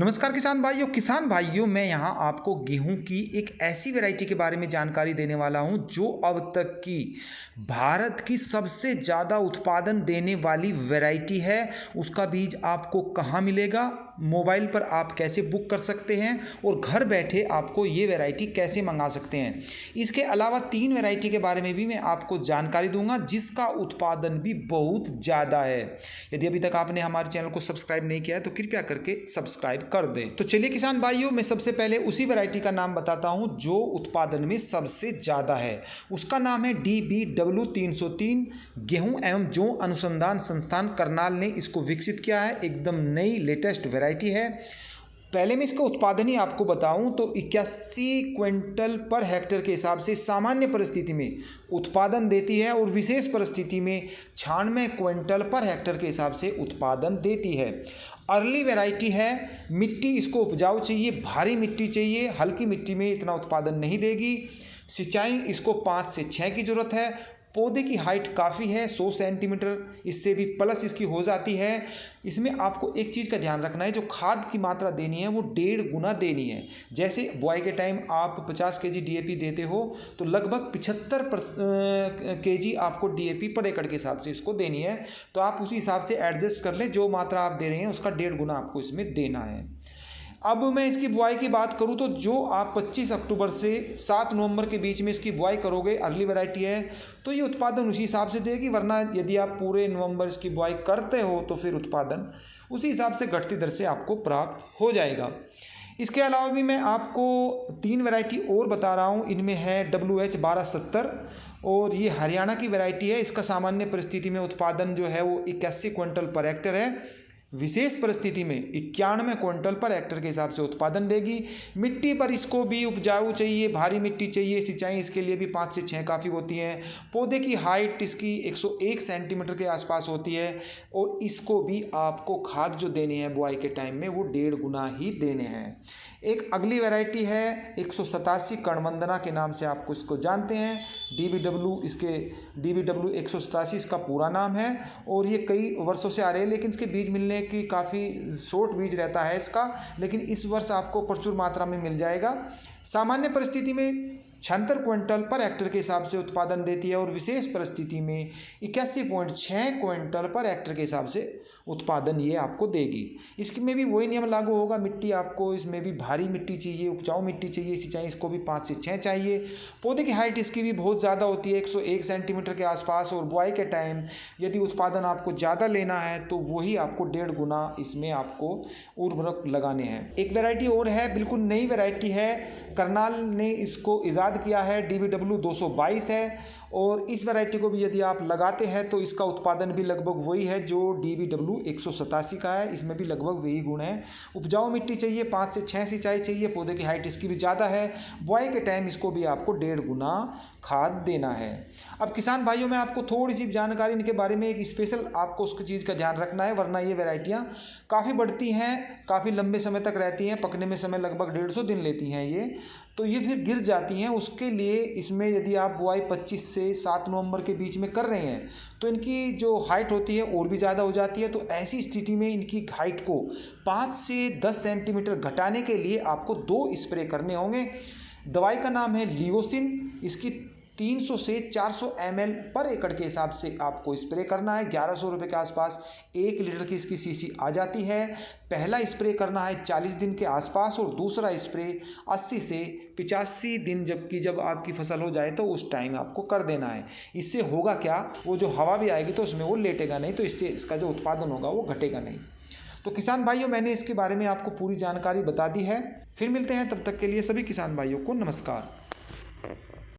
नमस्कार किसान भाइयों मैं यहाँ आपको गेहूं की एक ऐसी वैरायटी के बारे में जानकारी देने वाला हूँ जो अब तक की भारत की सबसे ज़्यादा उत्पादन देने वाली वैरायटी है। उसका बीज आपको कहाँ मिलेगा, मोबाइल पर आप कैसे बुक कर सकते हैं और घर बैठे आपको ये वैरायटी कैसे मंगा सकते हैं। इसके अलावा 3 वैरायटी के बारे में भी मैं आपको जानकारी दूंगा जिसका उत्पादन भी बहुत ज़्यादा है। यदि अभी तक आपने हमारे चैनल को सब्सक्राइब नहीं किया है तो कृपया करके सब्सक्राइब कर दें। तो चलिए किसान भाइयों, मैं सबसे पहले उसी वैरायटी का नाम बताता हूं जो उत्पादन में सबसे ज़्यादा है। उसका नाम है DBW 303। गेहूं एवं जौ अनुसंधान संस्थान करनाल ने इसको विकसित किया है। एकदम नई लेटेस्ट वैरायटी है। पहले मैं इसका उत्पादन ही आपको बताऊं तो 81 क्विंटल पर हेक्टेयर के हिसाब से सामान्य परिस्थिति में उत्पादन देती है और विशेष परिस्थिति में 96 क्विंटल पर हेक्टेयर के हिसाब से उत्पादन देती है। अर्ली वैरायटी है। मिट्टी इसको उपजाऊ चाहिए, भारी मिट्टी चाहिए, हल्की मिट्टी में इतना उत्पादन नहीं देगी। सिंचाई इसको 5 से 6 की ज़रूरत है। पौधे की हाइट काफ़ी है, 100 सेंटीमीटर, इससे भी प्लस इसकी हो जाती है। इसमें आपको एक चीज़ का ध्यान रखना है, जो खाद की मात्रा देनी है वो 1.5 गुना देनी है। जैसे बुआई के टाइम आप 50 kg DAP देते हो तो लगभग 75 kg आपको DAP पर एकड़ के हिसाब से इसको देनी है। तो आप उसी हिसाब से एडजस्ट कर लें, जो मात्रा आप दे रहे हैं उसका 1.5 गुना आपको इसमें देना है। अब मैं इसकी बुआई की बात करूं तो जो आप 25 अक्टूबर से 7 नवंबर के बीच में इसकी बुआई करोगे, अर्ली वैरायटी है तो ये उत्पादन उसी हिसाब से देगी। वरना यदि आप पूरे नवंबर इसकी बुआई करते हो तो फिर उत्पादन उसी हिसाब से घटती दर से आपको प्राप्त हो जाएगा। इसके अलावा भी मैं आपको 3 वैरायटी और बता रहा हूँ। इनमें है WH 1270 और ये हरियाणा की वैरायटी है। इसका सामान्य परिस्थिति में उत्पादन जो है वो 81 क्विंटल पर हेक्टेयर है। विशेष परिस्थिति में 91 क्विंटल पर हेक्टेयर के हिसाब से उत्पादन देगी। मिट्टी पर इसको भी उपजाऊ चाहिए, भारी मिट्टी चाहिए। सिंचाई इसके लिए भी 5 से 6 काफ़ी होती है। पौधे की हाइट इसकी 101 सेंटीमीटर के आसपास होती है और इसको भी आपको खाद जो देने हैं बुआई के टाइम में वो 1.5 गुना ही देने हैं। एक अगली वैरायटी है 187 कर्णवंदना के नाम से आपको इसको जानते हैं। DBW 187 इसका पूरा नाम है और ये कई वर्षों से आ रहे हैं, लेकिन इसके बीज मिलने की काफ़ी शॉर्ट बीज रहता है इसका, लेकिन इस वर्ष आपको प्रचुर मात्रा में मिल जाएगा। सामान्य परिस्थिति में 76 क्विंटल पर हेक्टेयर के हिसाब से उत्पादन देती है और विशेष परिस्थिति में 81.6 क्विंटल पर हेक्टेयर के हिसाब से उत्पादन ये आपको देगी। इसमें भी वही नियम लागू होगा। मिट्टी आपको इसमें भी भारी मिट्टी चाहिए, उपजाऊ मिट्टी चाहिए। सिंचाई इसको भी 5 से 6 चाहिए। पौधे की हाइट इसकी भी बहुत ज़्यादा होती है, 101 सेंटीमीटर के आसपास। और बुआई के टाइम यदि उत्पादन आपको ज़्यादा लेना है तो वही आपको 1.5 गुना इसमें आपको उर्वरक लगाने हैं। एक वैरायटी और है, बिल्कुल नई वैरायटी है, करनाल ने इसको ईजाद किया है। DBW 222 है और इस वैरायटी को भी यदि आप लगाते हैं तो इसका उत्पादन भी लगभग वही है जो DBW 187 का है। इसमें भी लगभग वही गुण है। उपजाऊ मिट्टी चाहिए, 5 से 6 सिंचाई चाहिए। पौधे की हाइट इसकी भी ज़्यादा है। बुआई के टाइम इसको भी आपको 1.5 गुना खाद देना है। अब किसान भाइयों, मैं आपको थोड़ी सी जानकारी इनके बारे में एक स्पेशल आपको उसकी चीज़ का ध्यान रखना है, वरना ये वैरायटियाँ काफ़ी बढ़ती हैं, काफ़ी लंबे समय तक रहती हैं। पकने में समय लगभग 150 दिन लेती हैं ये, तो ये फिर गिर जाती हैं। उसके लिए इसमें यदि आप बुआई 25 से 7 नवंबर के बीच में कर रहे हैं तो इनकी जो हाइट होती है और भी ज़्यादा हो जाती है। तो ऐसी स्थिति में इनकी हाइट को 5 से 10 सेंटीमीटर घटाने के लिए आपको 2 स्प्रे करने होंगे। दवाई का नाम है लियोसिन। इसकी 300 से 400 ml पर एकड़ के हिसाब से आपको स्प्रे करना है। 1100 रुपये के आसपास 1 लीटर की इसकी सीसी आ जाती है। पहला स्प्रे करना है 40 दिन के आसपास और दूसरा स्प्रे 80 से 85 दिन जब आपकी फसल हो जाए तो उस टाइम आपको कर देना है। इससे होगा क्या, वो जो हवा भी आएगी तो उसमें वो लेटेगा नहीं, तो इससे इसका जो उत्पादन होगा वो घटेगा नहीं। तो किसान भाइयों, मैंने इसके बारे में आपको पूरी जानकारी बता दी है। फिर मिलते हैं, तब तक के लिए सभी किसान भाइयों को नमस्कार।